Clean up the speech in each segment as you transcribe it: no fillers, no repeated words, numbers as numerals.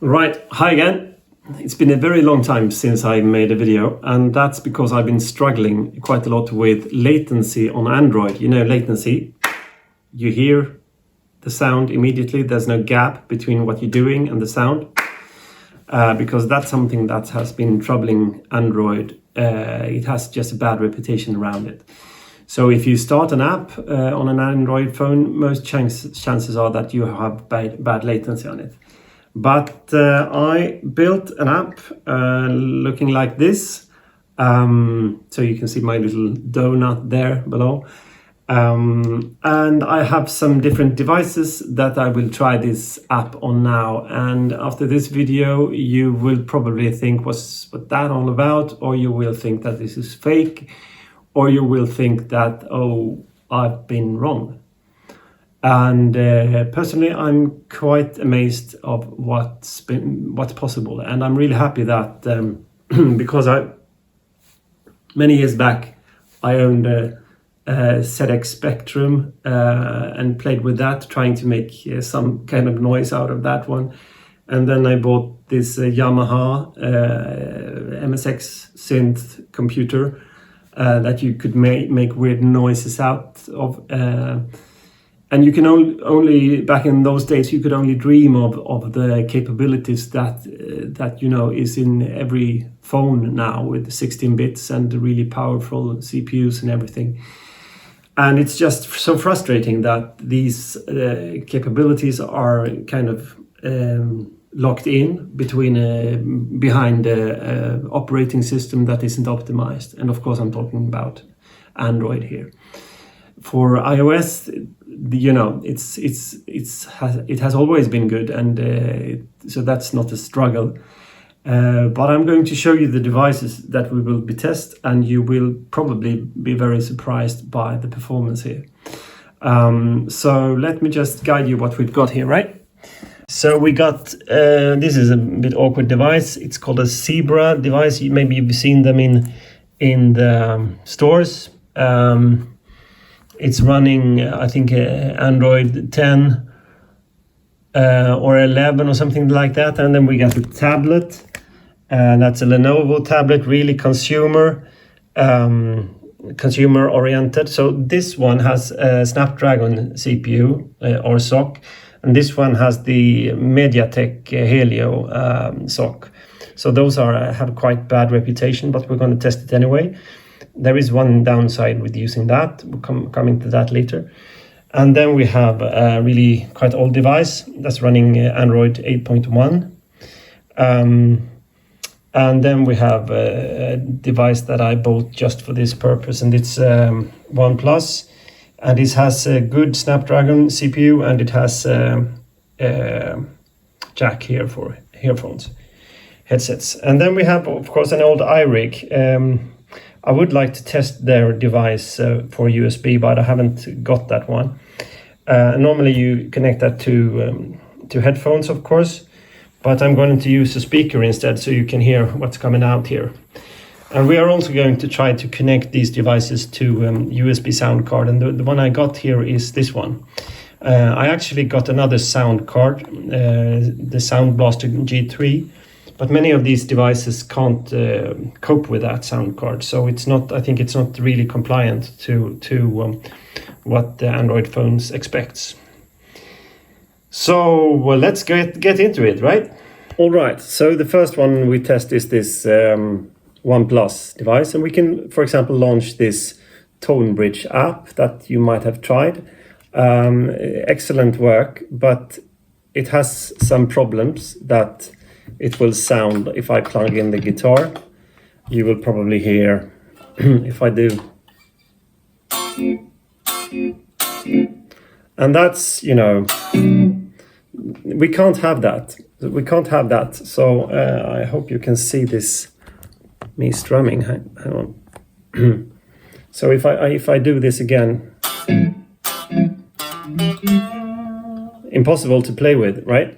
Right, hi again. It's been a very long time since I made a video, and that's because I've been struggling quite a lot with latency on Android. You know, latency, you hear the sound immediately, there's no gap between what you're doing and the sound, because that's something that has been troubling Android. It has just a bad reputation around it. So if you start an app on an Android phone, most chances are that you have bad latency on it. But I built an app looking like this. So you can see my little donut there below. And I have some different devices that I will try this app on now. And after this video, you will probably think, what's that all about? Or you will think that this is fake. Or you will think that, oh, I've been wrong. And personally, I'm quite amazed of what's possible, and I'm really happy that because many years back I owned a ZX Spectrum and played with that, trying to make some kind of noise out of that one, and then I bought this Yamaha MSX synth computer that you could make weird noises out of. And you can only back in those days, you could only dream of the capabilities that you know is in every phone now, with 16 bits and really powerful CPUs and everything. And it's just so frustrating that these capabilities are kind of locked in behind an operating system that isn't optimized. And of course, I'm talking about Android here. For iOS, you know, it has always been good, and so that's not a struggle. But I'm going to show you the devices that we will be test, and you will probably be very surprised by the performance here. So let me just guide you what we've got here, right? So we got this is a bit awkward device. It's called a Zebra device. Maybe you've seen them in the stores. It's running, I think, Android 10 or 11 or something like that. And then we got a tablet. That's a Lenovo tablet, really consumer oriented. So this one has a Snapdragon CPU or SoC. And this one has the MediaTek Helio SoC. So those have quite bad reputation, but we're going to test it anyway. There is one downside with using that. We'll come to that later. And then we have a really quite old device that's running Android 8.1. And then we have a device that I bought just for this purpose, and it's OnePlus. And it has a good Snapdragon CPU, and it has a jack here for headsets. And then we have, of course, an old iRig. I would like to test their device for USB, but I haven't got that one. Normally you connect that to headphones, of course, but I'm going to use a speaker instead, so you can hear what's coming out here. And we are also going to try to connect these devices to USB sound card, and the one I got here is this one. I actually got another sound card, the Sound Blaster G3. But many of these devices can't cope with that sound card, so I think it's not really compliant to what the Android phones expects. So let's get into it, right? All right. So the first one we test is this OnePlus device, and we can, for example, launch this Tone Bridge app that you might have tried. Excellent work, but it has some problems that it will sound. If I plug in the guitar, you will probably hear if I do. And that's, you know, we can't have that. We can't have that. So I hope you can see this, me strumming. Hang on. So if I do this again, impossible to play with, right?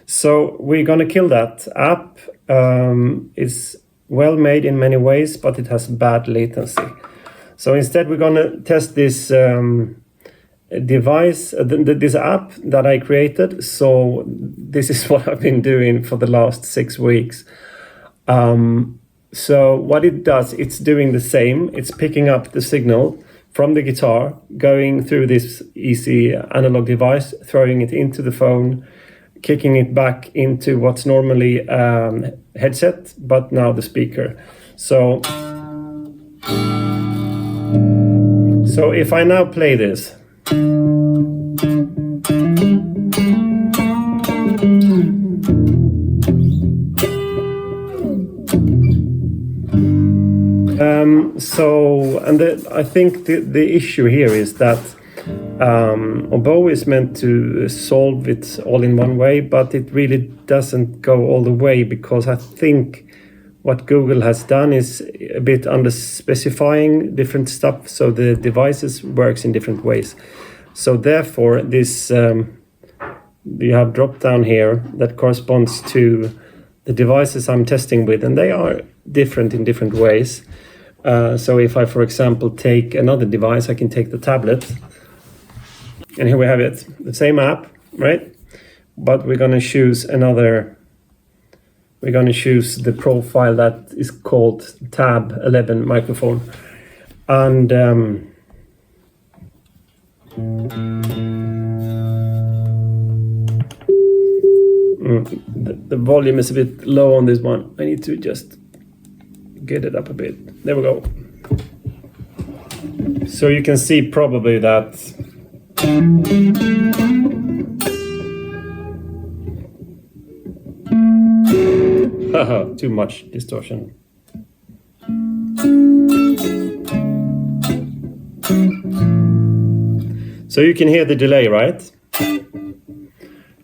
So we're going to kill that app. It's well made in many ways, but it has bad latency. So instead we're going to test this device, this app that I created. So this is what I've been doing for the last 6 weeks. So what it does, it's doing the same. It's picking up the signal from the guitar, going through this easy analog device, throwing it into the phone, kicking it back into what's normally headset, but now the speaker. So if I now play this, I think the issue here is that Oboe is meant to solve it all in one way, but it really doesn't go all the way, because I think what Google has done is a bit under specifying different stuff, so the devices works in different ways. So therefore this you have drop down here that corresponds to the devices I'm testing with, and they are different in different ways. So if I, for example, take another device, I can take the tablet, and here we have it, the same app, right? But we're going to choose another. We're going to choose the profile that is called Tab 11 microphone, and the volume is a bit low on this one. I need to just get it up a bit. There we go. So you can see probably that too much distortion. So you can hear the delay, right?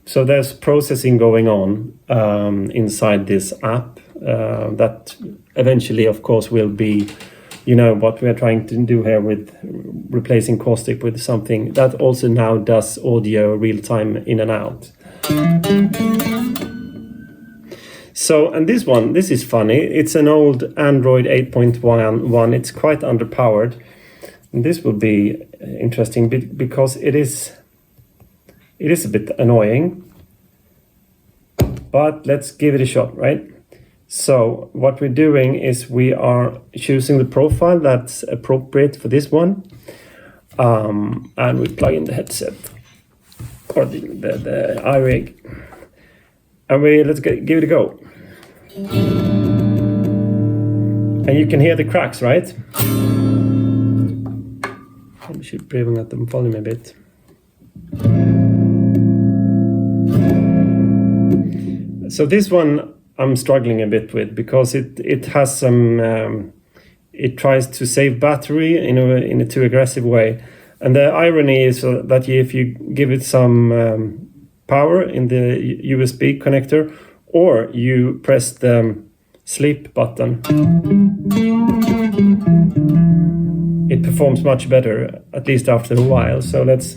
So there's processing going on inside this app that eventually, of course, will be, you know, what we're trying to do here with replacing caustic with something that also now does audio real time in and out. So, and this is funny. It's an old Android 8.1. It's quite underpowered. And this will be interesting because it is a bit annoying. But let's give it a shot, right? So what we're doing is we are choosing the profile that's appropriate for this one. And we plug in the headset or the iRig. And let's give it a go. And you can hear the cracks, right? I should bring up the volume a bit. So this one I'm struggling a bit with because it has some it tries to save battery in a too aggressive way. And the irony is that if you give it some power in the USB connector, or you press the sleep button, it performs much better, at least after a while. So let's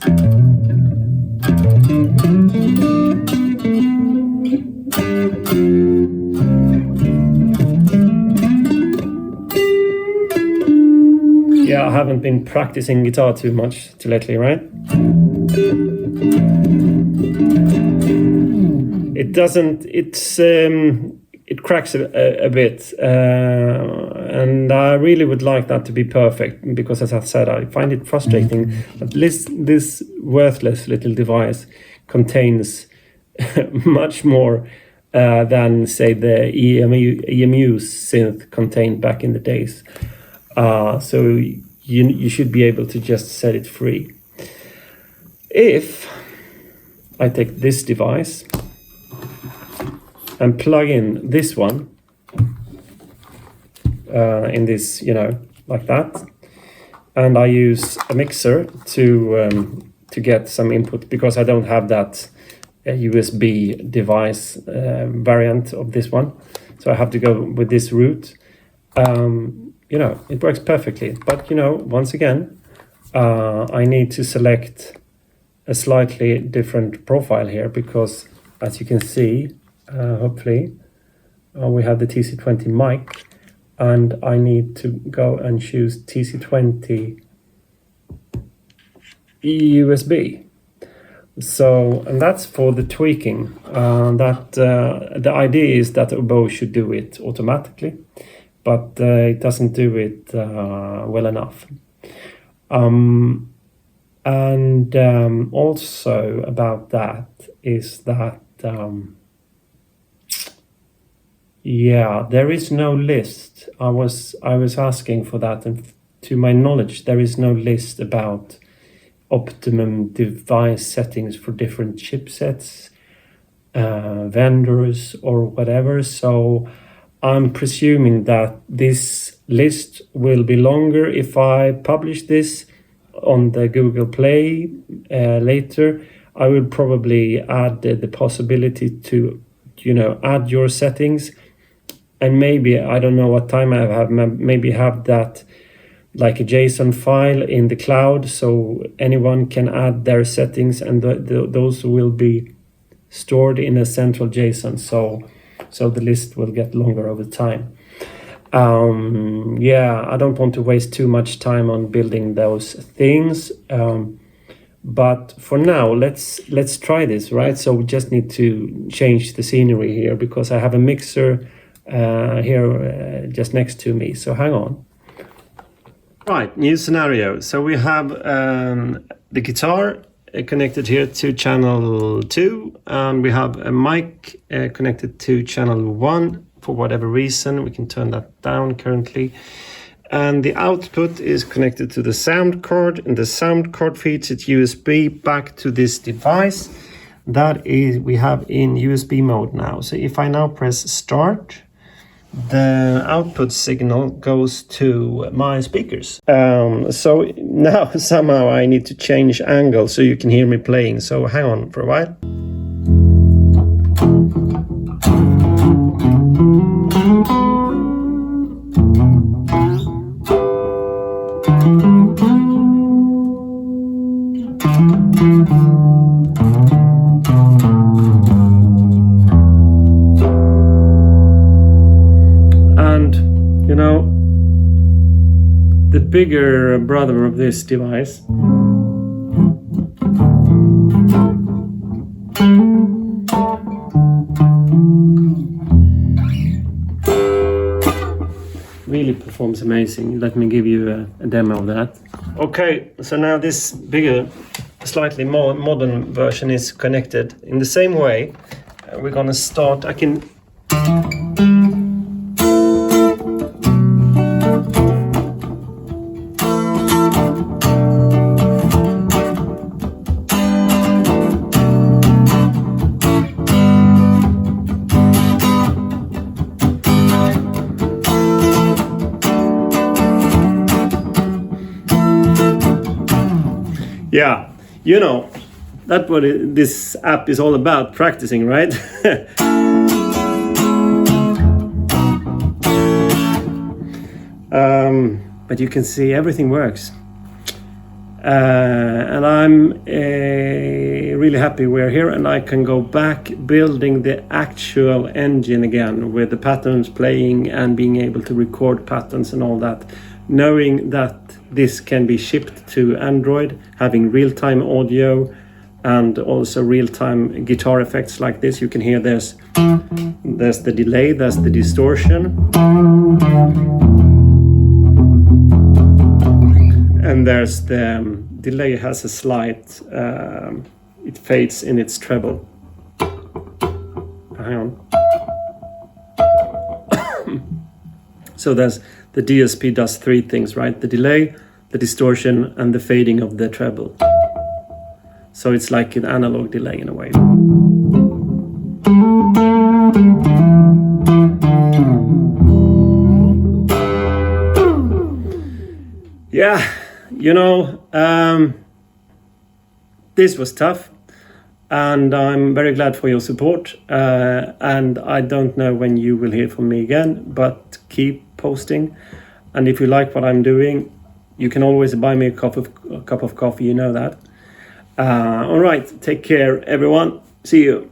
yeah, I haven't been practicing guitar too much lately, right? It doesn't, it cracks a bit, and I really would like that to be perfect, because as I said, I find it frustrating that this worthless little device contains much more than, say, the EMU synth contained back in the days. So you should be able to just set it free. If I take this device and plug in this one in this, you know, like that, and I use a mixer to get some input, because I don't have that USB device variant of this one, so I have to go with this route. You know, it works perfectly, but you know, once again, I need to select a slightly different profile here, because as you can see, hopefully, we have the TC20 mic, and I need to go and choose TC20 USB. So, and that's for the tweaking. The idea is that Oboe should do it automatically, but it doesn't do it well enough. Also about that is that there is no list. I was asking for that, and to my knowledge, there is no list about optimum device settings for different chipsets, vendors, or whatever. So I'm presuming that this list will be longer if I publish this on the Google Play later. I will probably add the possibility to, add your settings, and maybe, I don't know what time I have, maybe have that like a JSON file in the cloud, so anyone can add their settings, and those will be stored in a central JSON. So the list will get longer over time. I don't want to waste too much time on building those things. But for now, let's try this, right? So we just need to change the scenery here, because I have a mixer here just next to me. So hang on. Right, new scenario. So we have the guitar connected here to channel 2, and we have a mic connected to channel 1. For whatever reason, we can turn that down currently. And the output is connected to the sound card, and the sound card feeds its USB back to this device. That is, we have in USB mode now. So if I now press start, the output signal goes to my speakers. So now somehow I need to change angle so you can hear me playing. So hang on for a while. The bigger brother of this device really performs amazing. Let me give you a demo of that. Okay, so now this bigger, slightly more modern version is connected in the same way. We're gonna start. I can that's what this app is all about, practicing, right? But you can see everything works. And I'm really happy we're here, and I can go back building the actual engine again with the patterns playing and being able to record patterns and all that, knowing that this can be shipped to Android, having real-time audio and also real-time guitar effects like this. You can hear there's the delay, there's the distortion, and there's the delay has a slight, it fades in its treble. Hang on. So there's the DSP does three things, right? The delay, the distortion, and the fading of the treble. So it's like an analog delay in a way. Yeah, this was tough, and I'm very glad for your support. And I don't know when you will hear from me again, but keep posting. And if you like what I'm doing, you can always buy me a cup of coffee, you know that. All right, take care, everyone. See you.